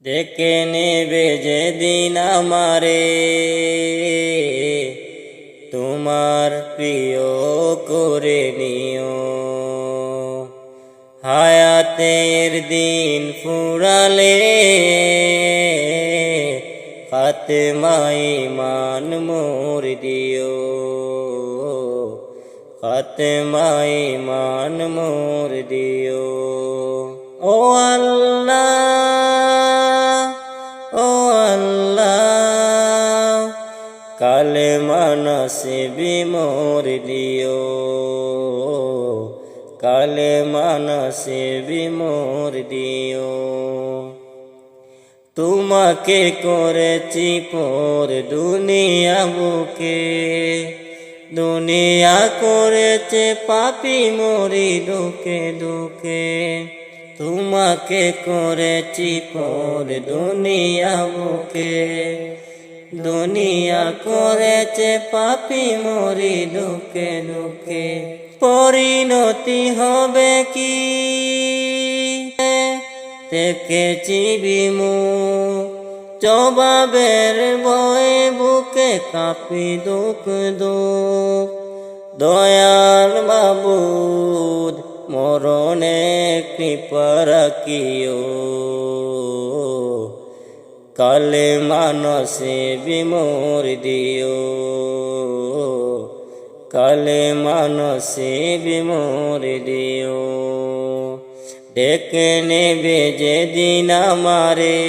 ডেকে নেবে যেদিন আমারে তোমার প্রিয় করে নিও। হায়াতের দিন ফুরালে খাতমায়ে ঈমান মোর দিও, খাতমায়ে ঈমান মোর দিও। ও আল্লাহ, ও আল্লাহ, কালেমা নসিবে মোর দিও, কালেমা নসিবে মোর দিও। তোমাকে করেছি পর দুনিয়া বুকে, দুনিয়া করেছে পাপী মরি দুঃখে দুঃখে। তোমাকে করেছি পর দুনিয়া বুকে, দুনিয়া করেছে পাপী মরি দুঃখে দুঃখে। পরিণতি হবে কি দেখেছি বিমুখ, জবাবের ভয়ে বুকে কাঁপি দুঃখ দুঃখ। দয়াল মাবুদ মরণে কৃপা রাখিও, কালেমা নসিবে মোর দিও, কালেমা নসিবে মোর দিও। ডেকে নেবে যেদিন আমারে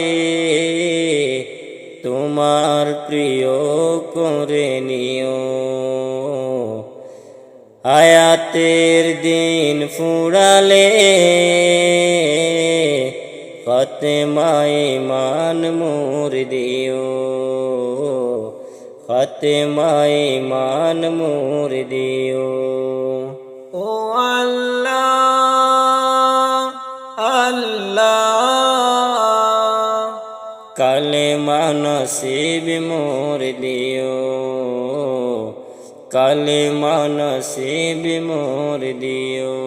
তোমার প্রিয় করে নিও। হায়াতের দিন ফুরালে খাতমায়ে ঈমান মোর দিও, খাতমায়ে ঈমান মোর দিও। ও আল্লাহ, আল্লাহ, কালেমা নসিবে মোর দিও, কালেমা নসিবে মোর দিও।